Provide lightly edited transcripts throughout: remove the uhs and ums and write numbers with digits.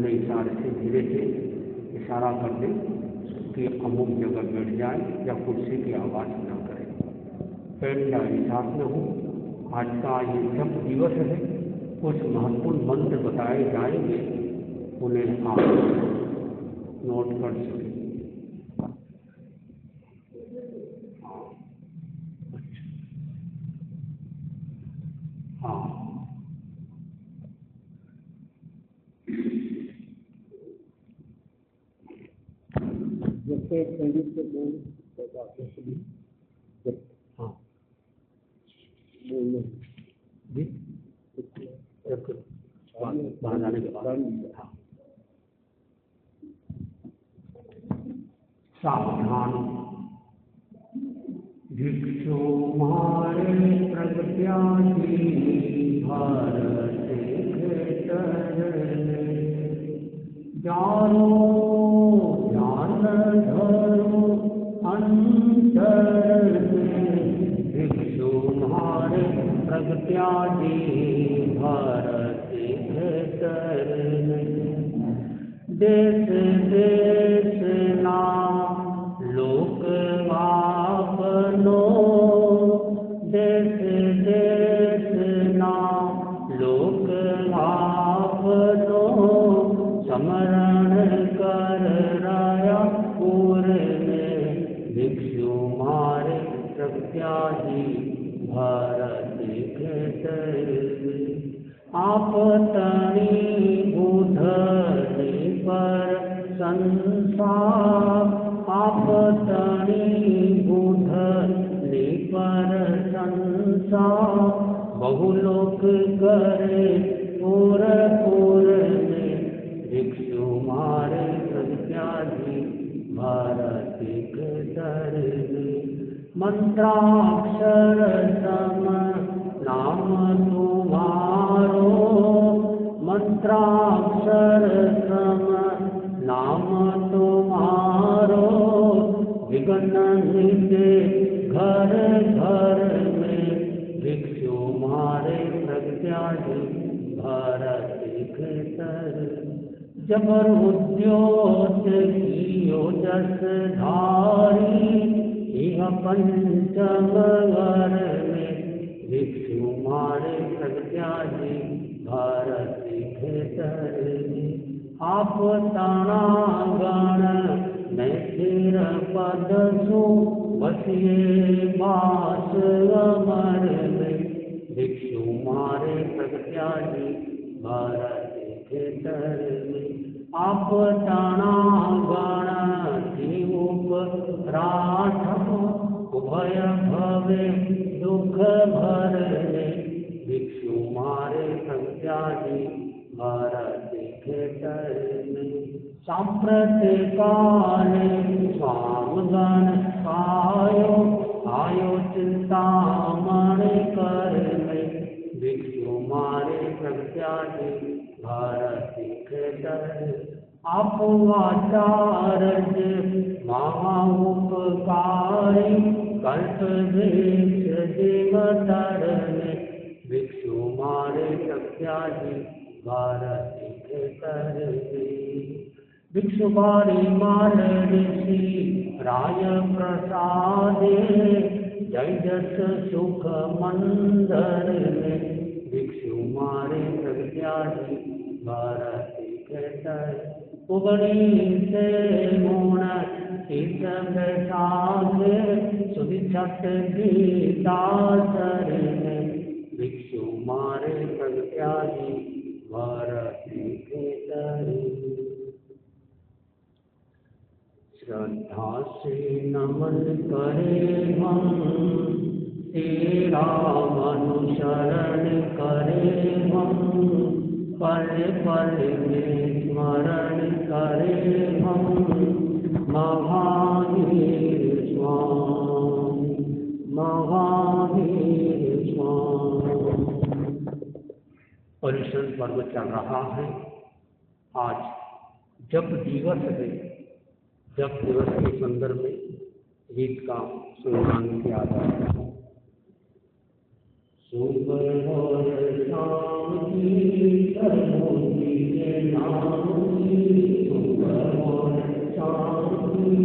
उन्होंने इशारे से धीरे से इशारा कर दे कि अमुक जगह बैठ जाए या कुर्सी की आवाज़ न करे। पहला एहसास न हो। आज का ये जप दिवस है, कुछ महत्वपूर्ण मंत्र बताए जाएंगे, उन्हें आप नोट कर सकें। हाँ, जैसे संगीत के बोल हाँ जी, बाहर जाने के बाद हाँ। सावधान। भिक्षु मारे प्रगत्यासी भारत जानो ध्यान धरो अंतर भिक्षु मारे प्रगत्यासी भारत देश देश ना लोक आपनो देश देश ना लोक आपनो समरण कर राया पूरे भिक्षु मारे प्रत्याजी भारत आप तणी बुधनी पर संसार आप तणी बुधनी पर संसार बहुलोक करे पूर में भिक्षु मारे प्रत्याजी भारत मंत्राक्षर सम नाम तुम्हारो मंत्राक्षर सम नाम तुम्हारो विघ्न नित्य घर घर में भिक्षु मारे प्रत्याजी भारत जबर उद्योत कियो जस धारी यह पंचम घर में भिक्षु मारे प्रत्याजी भारत आप ताना गण में सिर पद सु बसिए बास अमर में भिक्षु मारे प्रत्याजी भारत आप ताना गण राठ उभय भवे दुख भर भिक्षु मारे प्रत्याजी भारत सांप्रतिकाले स्वामगण आयो आयो चिंतामणि कर भिक्षु मारे प्रत्याजी भारत आप आचार्य महाउपकारी कल्प देवतर भिक्षु मारे प्रत्याजी भारत भिक्षु बारी मार ऋषि राय प्रसादे जय जस सुख मंदर भिक्षु मारे प्रत्याजी भारत उगड़ी से मूण इस साधे सुधि छठ गीतासर भिक्षु मारे प्रत्याजी भारत श्रद्धा से नमन करे हम तेरा अनुसरण करे हम पल पल में स्मरण करे हम महावीर स्वामी महावीर स्वामी। परिश्रम पर्व चल रहा है। आज जप दिवस है। जप दिवस के संदर्भ में गीत का सुनवान किया जाता है। सुबह और शाम की के नाम सुबह और शाम की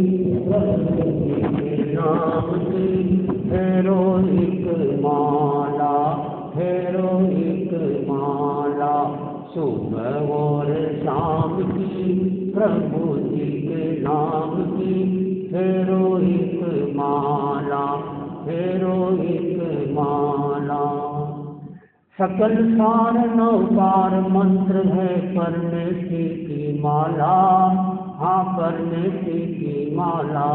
प्रभु जी के नाम की फेरो एक माला, फेरो एक माला। सुबह और शाम की प्रभु जी के नाम की फेरो एक माला, फेरो एक माला। सकल सार नवकार मंत्र है परमेश्वर की माला, हाँ परमेश्वर की माला।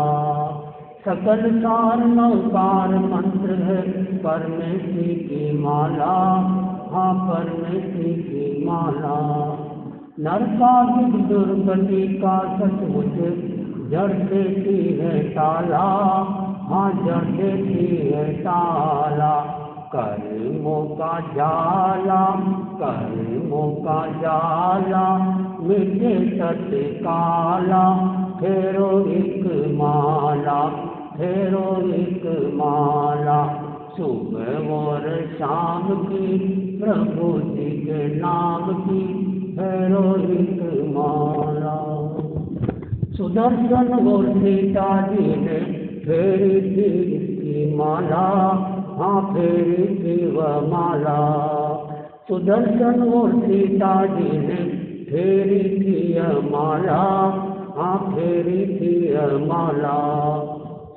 सकल सार नवकार मंत्र है परमेश्वर की माला, हाँ परमेश्वर की माला। नरकासुर दुर्गति का सचमुच जड़ देती है ताला, हाँ जड़ देती है ताला। कर्मों का जाला, कर्मों का जाला मिटे सत्य काला, फेरो एक माला, फेरो एक माला। सुबह और शाम की प्रभु जी के नाम की फेरो एक माला। सुदर्शन और सीता जी ने फेरी थी इसकी माला, हाँ फेरी थी वह माला। सुदर्शन और सीता जी ने फेरी थी यह माला, हाँ फेरी थी यह माला।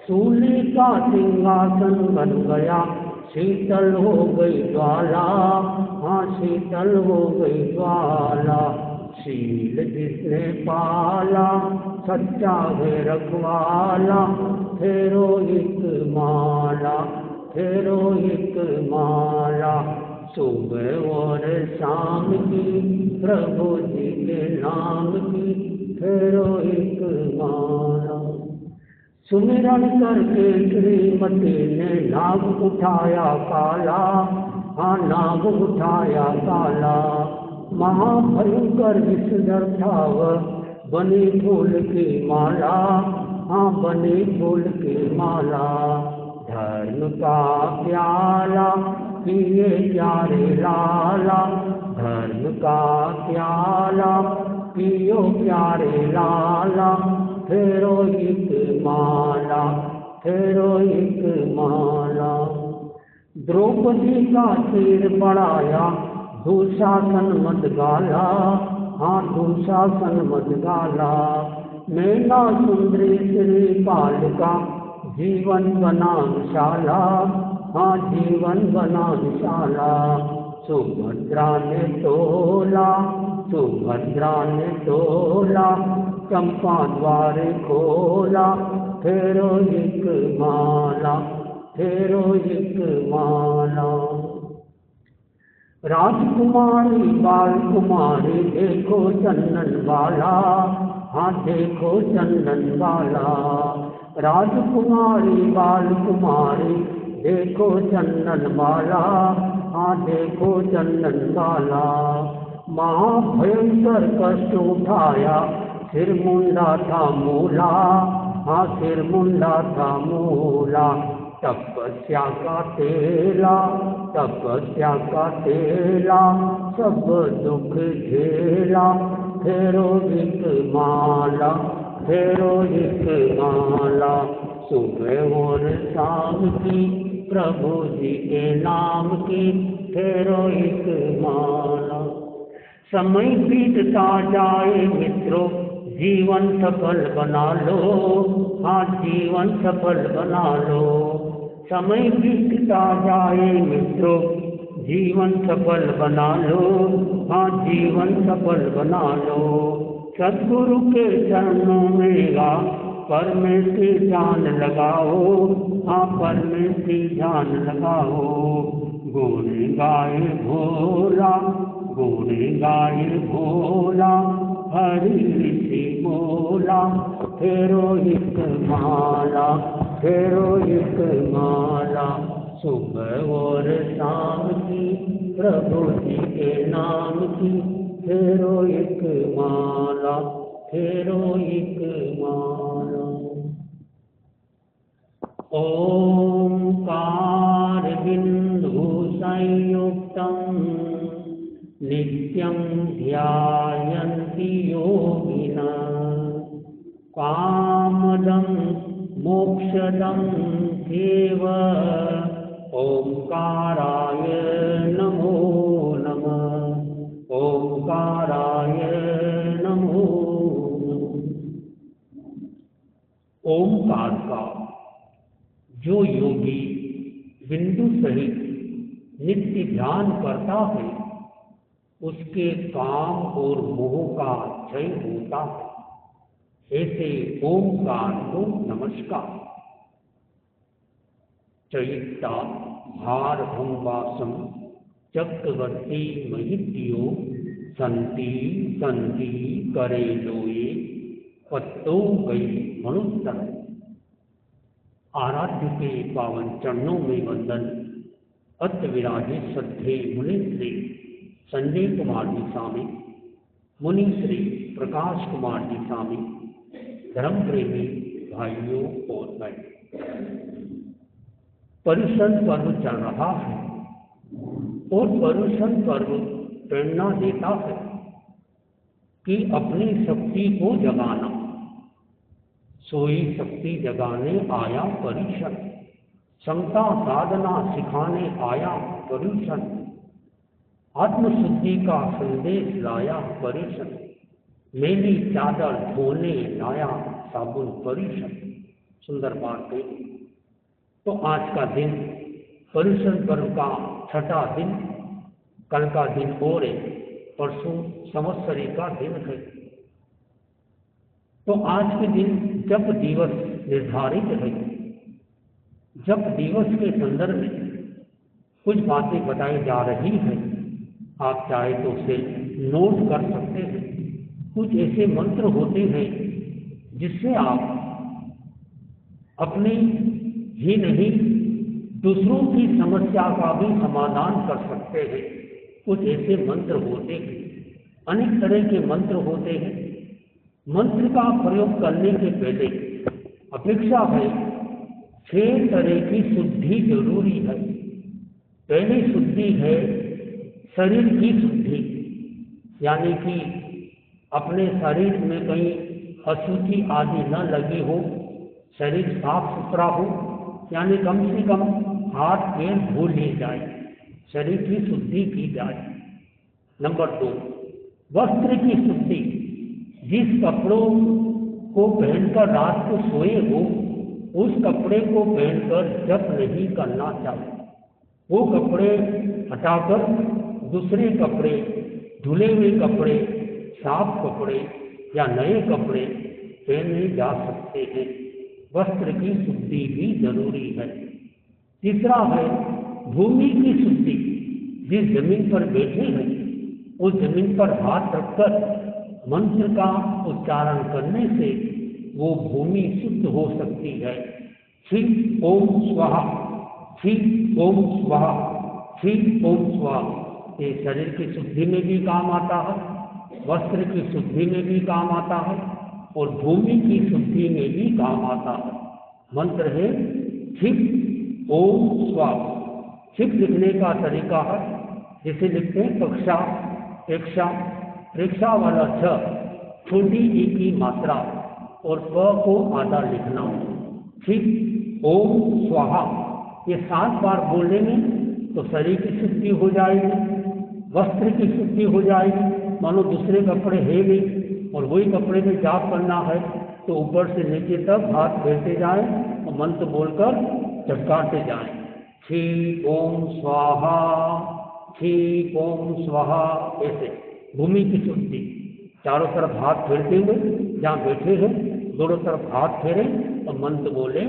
सूली का सिंहासन बन गया, शीतल हो गई ज्वाला, हाँ शीतल हो गई ज्वाला। शील जिसने पाला सच्चा है रखवाला, फेरो एक माला, फेरो एक माला। सुबह और शाम की प्रभु जी के नाम की फेरो एक माला। सुमिरन करके श्रीमती ने नाग उठाया काला, हाँ नाग उठाया काला। महाभयंकर विषधर था वह बनी फूल की माला, हाँ बनी फूल की माला। धर्म का प्याला पिए प्यारे लाला, धर्म का प्याला पियो प्यारे लाला, फेरो एक माला, फेरो एक माला। द्रौपदी का सिर बढ़ाया दुशासन मत गाला, हाँ दुशासन मत गाला। मैना सुंदरी श्रीपाल का जीवन बना विशाला, हाँ जीवन बना विशाला। सुभद्रा ने तोला, सुभद्रा ने तोला, चंपा द्वार खोला, फेरो एक माला, फेरो एक माला। राजकुमारी बाल कुमारी देखो चंदन वाला, हाँ देखो चंदन वाला। राजकुमारी बाल कुमारी देखो चंदन वाला, हाँ देखो चंदन वाला। महाभयंकर कष्ट उठाया सिर मुंडा था मूला, हाँ सिर मुंडा था मूला। तपस्या का तेला, तपस्या का तेला सब दुख झेला, फेरो एक माला, फेरो एक माला। सुबह और शाम की प्रभु जी के नाम की फेरो एक माला। समय बीतता जाए मित्रों जीवन सफल बना लो, हाँ जीवन सफल बना लो। समय बीतता जाए मित्रों जीवन सफल बना लो, हाँ जीवन सफल बना लो। सद्गुरु के चरणों में गा परमेश्वर जान लगाओ, हाँ परमेश्वर जान लगाओ। गुण गाए भोला, गुण गाए भोला, हरि ऋषि बोला, फेरो एक माला, फेरो एक माला। सुबह और शाम की प्रभु जी के नाम की फेरो एक माला, फेरो एक माला। ओंकार बिंदु संयुक्तम् नित्यं ध्यायन्ति योगिनः कामदं मोक्षदं देव ओंकाराय नमो नमः। ओंकाराय नमो नमः। ओंकार का जो योगी बिंदु सहित नित्य ध्यान करता है उसके काम और मोह का क्षय होता है। ऐसे ओंकार को नमस्कार। चैत्ता भारभंवासम चक्रवर्ती महित्यो संति संति करे लोए पत्तो गई मनुत्तर। आराध्य के पावन चरणों में वंदन। अत विराजे श्रद्धे मुनि श्री संजय कुमार जी स्वामी, मुनि श्री प्रकाश कुमार जी स्वामी, धर्म प्रेमी भाइयों और बहनों। पर्युषण पर्व चल रहा है और पर्युषण पर्व प्रेरणा देता है कि अपनी शक्ति को जगाना। सोई शक्ति जगाने आया पर्युषण, क्षमता साधना सिखाने आया पर्युषण, आत्मशुद्धि का संदेश लाया पर्युषण, मेरी चादर धोने लाया साबुन पर्युषण। सुंदर बात है। तो आज का दिन पर्युषण पर्व का छठा दिन, कल का दिन और है, परसों संवत्सरी का दिन है। तो आज के दिन जप दिवस निर्धारित है। जप दिवस के संदर्भ में कुछ बातें बताई जा रही हैं। आप चाहे तो उसे नोट कर सकते हैं। कुछ ऐसे मंत्र होते हैं जिससे आप अपनी ही नहीं दूसरों की समस्या का भी समाधान कर सकते हैं। कुछ ऐसे मंत्र होते हैं, अनेक तरह के मंत्र होते हैं। मंत्र का प्रयोग करने के पहले अपेक्षा है 6 तरह की शुद्धि जरूरी है। पहली शुद्धि है शरीर की शुद्धि, यानी कि अपने शरीर में कहीं अशुचि आदि न लगी हो, शरीर साफ सुथरा हो, यानी कम से कम हाथ पैर धो लिए जाए, शरीर की शुद्धि की जाए। नंबर 2, वस्त्र की शुद्धि। जिस कपड़ों को पहनकर रात को सोए हो उस कपड़े को पहनकर जप नहीं करना चाहिए। वो कपड़े हटाकर दूसरे कपड़े, धुले हुए कपड़े, साफ कपड़े या नए कपड़े पहने जा सकते हैं। वस्त्र की शुद्धि भी जरूरी है। तीसरा है भूमि की शुद्धि। जिस जमीन पर बैठे हैं उस जमीन पर हाथ रखकर मंत्र का उच्चारण करने से वो भूमि शुद्ध हो सकती है। श्री ओम स्वाहा, श्री ओम स्वाहा, श्री ओम स्वाहा। ये शरीर की शुद्धि में भी काम आता है, वस्त्र की शुद्धि में भी काम आता है और भूमि की शुद्धि में भी काम आता है। मंत्र है शिव ओम स्वाहा। शिव लिखने का तरीका है जिसे लिखते हैं कक्षा, प्रेक्षा, प्रेक्षा वाला छ, छोटी ई की मात्रा और प को आधा लिखना। शिव ओम स्वाहा ये 7 बार बोलने में तो शरीर की शुद्धि हो जाएगी, वस्त्र की शुद्धि हो जाएगी। मानो दूसरे कपड़े है नहीं और वही कपड़े में जाप करना है तो ऊपर से नीचे तक हाथ फेरते जाएं और मंत्र बोलकर झटकारते जाएं। श्री ओम स्वाहा, श्री ओम स्वाहा। ऐसे भूमि की शुद्धि, चारों तरफ हाथ फेरते हुए जहाँ बैठे हैं दोनों तरफ हाथ फेरे और मंत्र बोले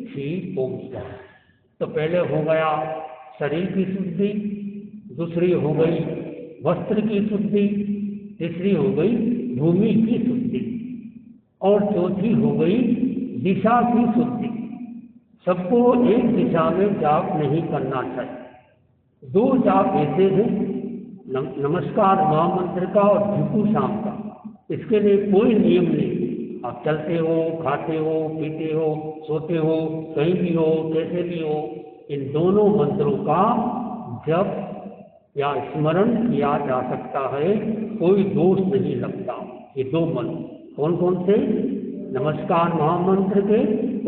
श्री ओम स्वाहा। तो पहले हो गया शरीर की शुद्धि, दूसरी हो गई वस्त्र की शुद्धि, तीसरी हो गई भूमि की शुद्धि और चौथी हो गई दिशा की शुद्धि। सबको एक दिशा में जाप नहीं करना चाहिए। 2 जाप ऐसे हैं, नमस्कार महामंत्र का और भिक्षु शाम का। इसके लिए कोई नियम नहीं। आप चलते हो, खाते हो, पीते हो, सोते हो, कहीं भी हो, कैसे भी हो, इन दोनों मंत्रों का जप या स्मरण किया जा सकता है, कोई दोष नहीं लगता। ये 2 मंत्र कौन कौन से? नमस्कार महामंत्र के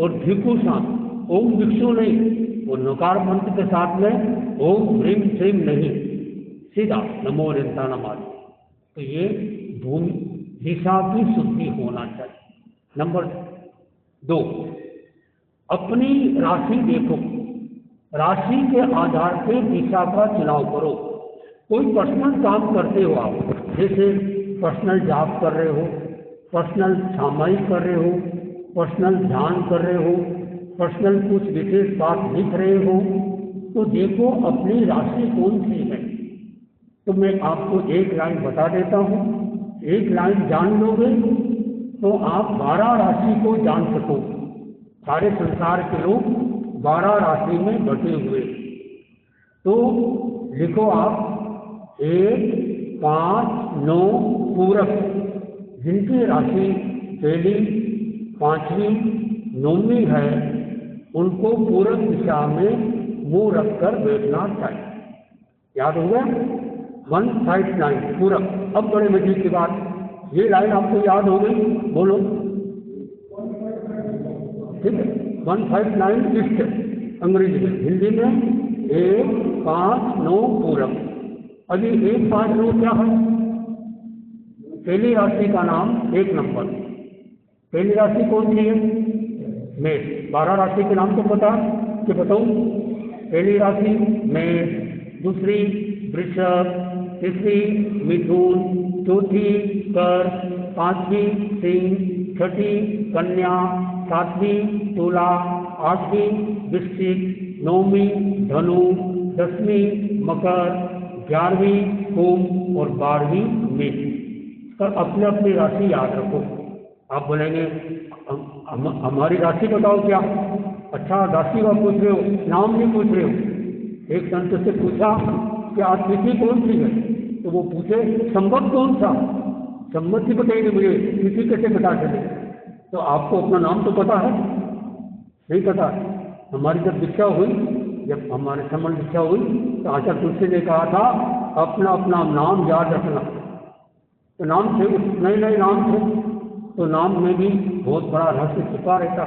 और धिकु साथ ओम भिक्षु नहीं, और नकार मंत्र के साथ में ओम ह्रीम श्रीम नहीं, सीधा नमो नित्यानमादि। तो ये भूमि दिशा की शुद्धि होना चाहिए। नंबर 2, अपनी राशि देखो, राशि के आधार पर दिशा का चुनाव करो। कोई पर्सनल काम करते हो आप, जैसे पर्सनल जॉब कर रहे हो, पर्सनल सामायिक कर रहे हो, पर्सनल ध्यान कर रहे हो, पर्सनल कुछ विशेष बात लिख रहे हो, तो देखो अपनी राशि कौन सी है। तो मैं आपको एक लाइन बता देता हूँ, एक लाइन जान लोगे तो आप 12 राशि को जान सको। सारे संसार के लोग 12 राशि में बटे हुए। तो लिखो आप 1, 5, 9 पूरक, जिनकी राशि पहली, 5वीं, 9वीं है, उनको पूरक दिशा में मुंह रखकर बैठना चाहिए। याद हो गया? 159 पूरक। अब बड़े मजे की बात, ये लाइन आपको याद हो गई, बोलो ठीक है। 159 इष्ट अंग्रेजी में, हिंदी में 1, 5, 9 पूरक। अभी 1, 5, 9 क्या है? पहली राशि का नाम 1 नंबर। पहली राशि कौन सी है? मेष। 12 राशि के नाम तो पता कि बताऊं? पहली राशि मेष, दूसरी वृषभ, तीसरी मिथुन, चौथी कर, 5वीं सिंह, 6ठी कन्या, 7वीं तुला, 8वीं वृश्चिक, 9वीं धनु, 10वीं मकर, 11वीं कुंभ और 12वीं मीन। पर अपने अपनी राशि याद रखो। आप बोलेंगे हमारी राशि बताओ क्या? अच्छा, राशि का पूछ रहे हो, नाम नहीं पूछ रहे हो। एक संत से पूछा कि आज तिथि कौन सी है, तो वो पूछे संवत कौन सा? संवत ही बताइए मुझे, तिथि कैसे बता चले? तो आपको अपना नाम तो पता है? नहीं पता। हमारी जब दीक्षा हुई, जब हमारे समन दीक्षा हुई, तो आचार्य तुलसी ने कहा था अपना अपना नाम याद रखना। तो नाम थे, नए नए नाम थे, तो नाम में भी बहुत बड़ा रहस्य छुपा रहता।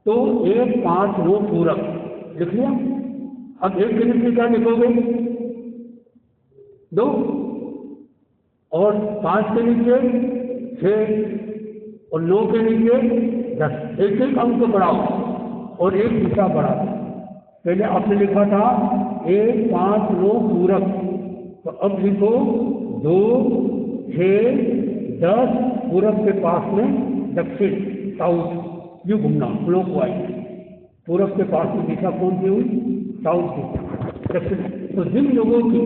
तो 1, 5, 9 पूरक लिख लिया। अब 1 के नीचे क्या लिखोगे? 2, और 5 के नीचे 6, और 9 के नीचे 10। एक एक अंक बढ़ाओ और एक दिशा बढ़ाओ। पहले आपने लिखा था 1, 5, 9 पूरक, तो अब लिखो 2, 6, 10 पूरब के पास में दक्षिण, साउथ, यू घूमना क्लॉकवाइज। पूरब के पास में दिशा कौन सी हुई? साउथ की, दक्षिण। तो जिन लोगों की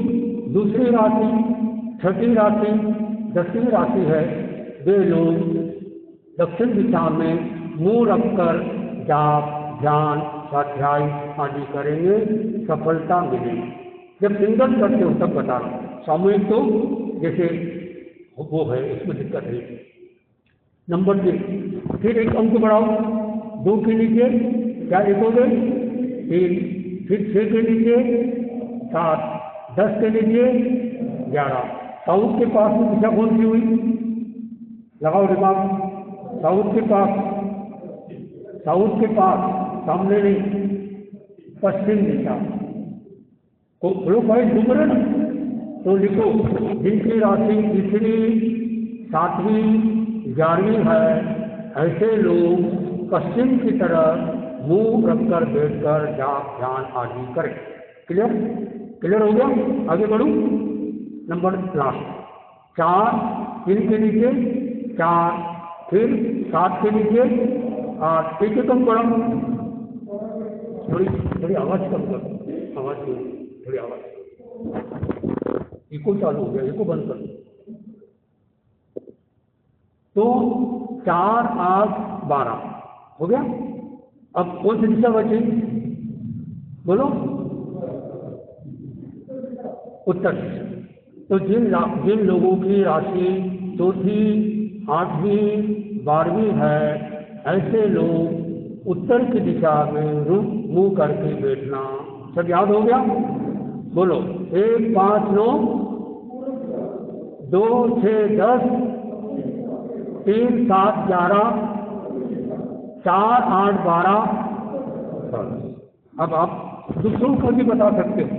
दूसरी राशि, 6ठी राशि, 10वीं राशि है, वे लोग दक्षिण दिशा में मुंह रखकर जाप, ध्यान, स्वाध्याय आदि करेंगे, सफलता मिलेगी। जब सिंगल करते हो तब बता रहा हूँ, सामूहिक तो जैसे वो है, इसमें दिक्कत है। नंबर 3, फिर एक अंक बढ़ाओ। 2 के नीचे क्या लिखोगे? 3, फिर 6 के नीचे 7, 10 के नीचे 11। साउथ के पास में दिशा कौन सी हुई? लगाओ दिमाग। साउथ के पास, साउथ के पास, सामने नहीं, पश्चिम दिशा को क्लॉकवाइज घूम रहे ना। तो लिखो जिनकी राशि तीसरी, 7वीं, 11वीं है, ऐसे लोग पश्चिम की तरफ मुंह रखकर बैठकर जाप, ध्यान आदि करें। क्लियर? क्लियर हो गया? आगे बढ़ूं? नंबर लास्ट 4, 3 के नीचे 4, फिर 7 के नीचे 8। एक कम करो, थोड़ी आवाज कम करो, आवाज थोड़ी आवाज, इको चालू हो गया, इको बंद कर। तो 4, 8, 12 हो गया। अब कौन सी दिशा बची? बोलो। उत्तर दिशा। तो जिन लोगों की राशि 4ठी, 8वीं, 12वीं है, ऐसे लोग उत्तर की दिशा में रुख मुंह करके बैठना। सब याद हो गया? बोलो 1, 5, 9, 2, 6, 10, 3, 7, 11, 4, 8, 12। अब आप दूसरों को भी बता सकते हो।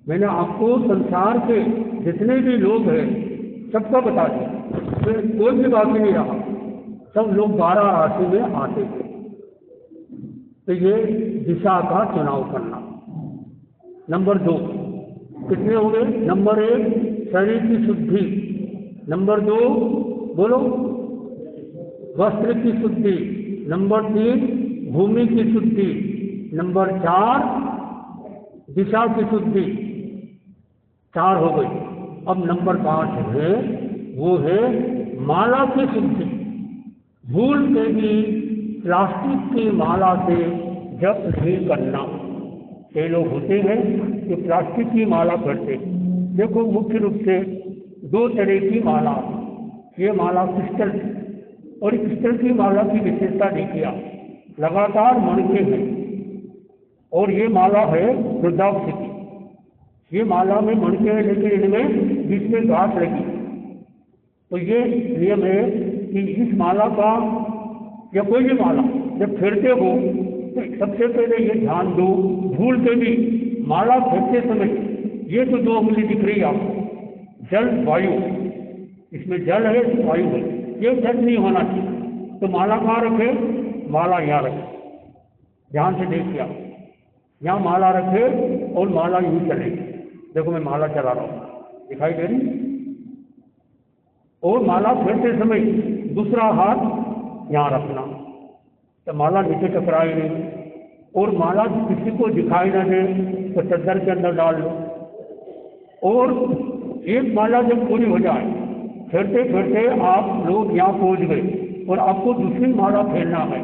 मैंने आपको संसार के जितने भी लोग हैं सबका बता दिया, फिर कोई भी बाकी नहीं रहा, सब लोग 12 राशि में आते थे। तो ये दिशा का चुनाव करना। नंबर 2 कितने हो गए? नंबर 1 शरीर की शुद्धि, नंबर 2 बोलो वस्त्र की शुद्धि, नंबर 3 भूमि की शुद्धि, नंबर 4 दिशा की शुद्धि। 4 हो गई। अब नंबर 5 है, वो है माला की शुद्धि। भूल के भी प्लास्टिक की माला से जप नहीं करना। कई लोग होते हैं जो प्लास्टिक की माला करते। देखो मुख्य रूप से 2 तरह की माला, ये माला क्रिस्टल, और क्रिस्टल की माला की विशेषता देखिए आप, लगातार मणके हैं, और ये माला है रुद्राक्ष की। ये माला में मणके हैं लेकिन इनमें बीच में गांठ लगी। तो ये नियम है कि इस माला का या कोई भी माला जब फेरते हो तो सबसे पहले ये ध्यान दो, भूल के भी माला फेरते समय ये तो 2 उंगली दिख रही है आपको, जल वायु, इसमें जल है वायु है, ये जल नहीं होना चाहिए। तो माला कहाँ रखे? माला यहाँ रखे, ध्यान से देखिए आप, यहाँ माला रखे और माला यूं चले। देखो मैं माला चला रहा हूँ, दिखाई दे रही? और माला फेरते समय दूसरा हाथ यहाँ रखना, तो माला नीचे टकराए नहीं, और माला किसी को दिखाई न दे तो चद्दर के अंदर डाल लो। और एक माला जब पूरी हो जाए, फेरते फेरते आप लोग यहाँ पहुँच गए और आपको दूसरी माला फेरना है,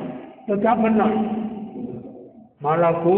तो क्या करना है? माला को